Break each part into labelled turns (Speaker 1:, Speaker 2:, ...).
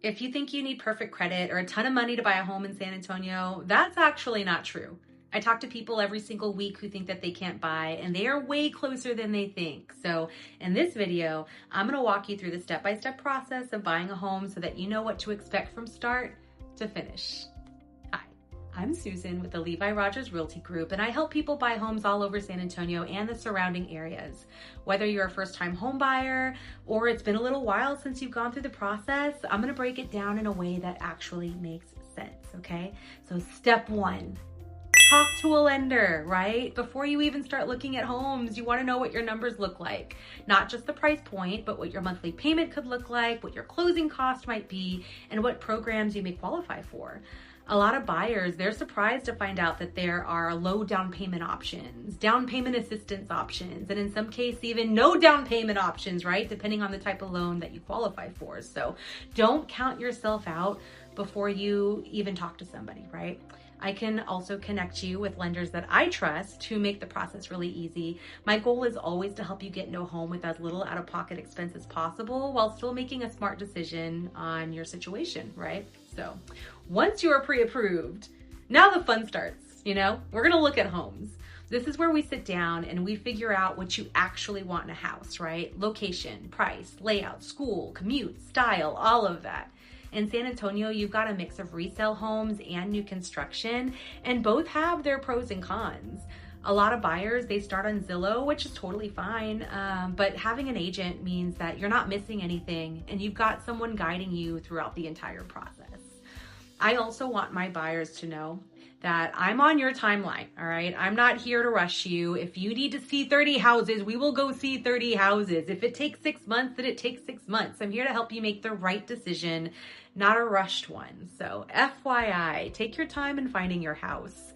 Speaker 1: If you think you need perfect credit or a ton of money to buy a home in San Antonio, that's actually not true. I talk to people every single week who think that they can't buy, and they are way closer than they think. So in this video, I'm gonna walk you through the step-by-step process of buying a home so that you know what to expect from start to finish. Hi, I'm Susan with the Levi Rogers Realty Group, and I help people buy homes all over San Antonio and the surrounding areas. Whether you're a first-time home buyer or it's been a little while since you've gone through the process, I'm gonna break it down in a way that actually makes sense, okay? So step one, talk to a lender, right? Before you even start looking at homes, you wanna know what your numbers look like. Not just the price point, but what your monthly payment could look like, what your closing cost might be, and what programs you may qualify for. A lot of buyers, they're surprised to find out that there are low down payment options, down payment assistance options, and in some cases even no down payment options, right? Depending on the type of loan that you qualify for. So don't count yourself out before you even talk to somebody, right? I can also connect you with lenders that I trust to make the process really easy. My goal is always to help you get into a home with as little out-of-pocket expense as possible while still making a smart decision on your situation, right? So once you are pre-approved, now the fun starts, We're gonna look at homes. This is where we sit down and we figure out what you actually want in a house, right? Location, price, layout, school, commute, style, all of that. In San Antonio, you've got a mix of resale homes and new construction, and both have their pros and cons. A lot of buyers, they start on Zillow, which is totally fine, but having an agent means that you're not missing anything and you've got someone guiding you throughout the entire process. I also want my buyers to know that I'm on your timeline, all right? I'm not here to rush you. If you need to see 30 houses, we will go see 30 houses. If it takes 6 months, then it takes 6 months. I'm here to help you make the right decision, not a rushed one. So FYI, take your time in finding your house.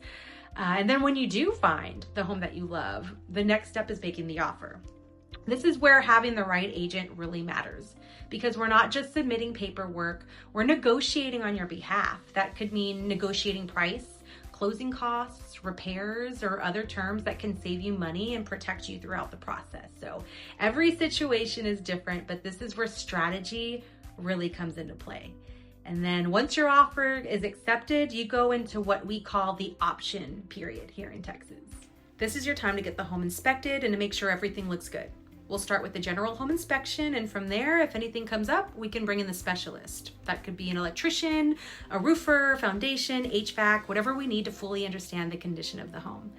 Speaker 1: And then when you do find the home that you love, the next step is making the offer. This is where having the right agent really matters, because we're not just submitting paperwork, we're negotiating on your behalf. That could mean negotiating price, closing costs, repairs, or other terms that can save you money and protect you throughout the process. So every situation is different, but this is where strategy really comes into play. And then once your offer is accepted, you go into what we call the option period here in Texas. This is your time to get the home inspected and to make sure everything looks good. We'll start with the general home inspection, and from there, if anything comes up, we can bring in the specialist. That could be an electrician, a roofer, foundation, HVAC, whatever we need to fully understand the condition of the home.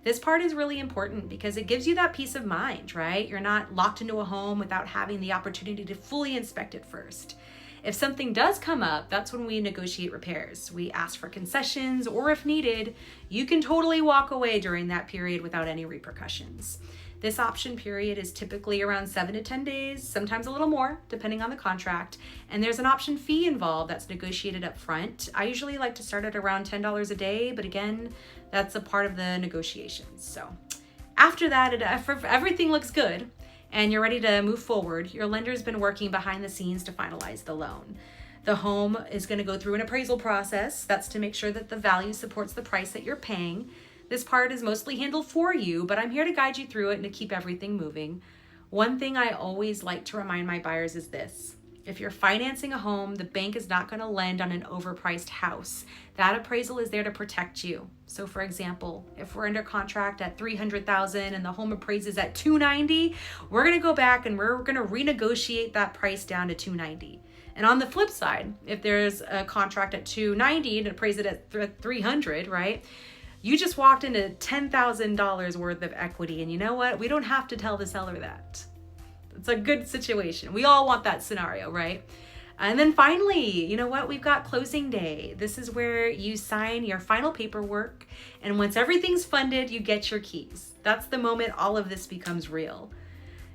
Speaker 1: This part is really important because it gives you that peace of mind, right? You're not locked into a home without having the opportunity to fully inspect it first. If something does come up, that's when we negotiate repairs. We ask for concessions, or if needed, you can totally walk away during that period without any repercussions. This option period is typically around 7 to 10 days, sometimes a little more, depending on the contract. And there's an option fee involved that's negotiated up front. I usually like to start at around $10 a day, but again, that's a part of the negotiations. So after that, if everything looks good and you're ready to move forward, your lender's been working behind the scenes to finalize the loan. The home is going to go through an appraisal process. That's to make sure that the value supports the price that you're paying. This part is mostly handled for you, but I'm here to guide you through it and to keep everything moving. One thing I always like to remind my buyers is this: if you're financing a home, the bank is not going to lend on an overpriced house. That appraisal is there to protect you. So for example, if we're under contract at $300,000 and the home appraises at $290,000, we're going to go back and we're going to renegotiate that price down to $290,000. And on the flip side, if there's a contract at $290,000 and appraise it at $300,000, right? You just walked into $10,000 worth of equity, and you know what? We don't have to tell the seller that. It's a good situation. We all want that scenario, right? And then finally, you know what? We've got closing day. This is where you sign your final paperwork, and once everything's funded, you get your keys. That's the moment all of this becomes real.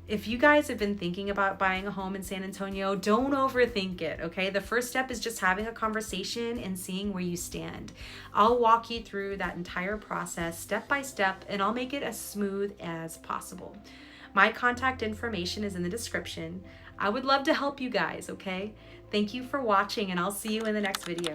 Speaker 1: If you guys have been thinking about buying a home in San Antonio, don't overthink it, okay? The first step is just having a conversation and seeing where you stand. I'll walk you through that entire process step by step, and I'll make it as smooth as possible. My contact information is in the description. I would love to help you guys, okay? Thank you for watching, and I'll see you in the next video.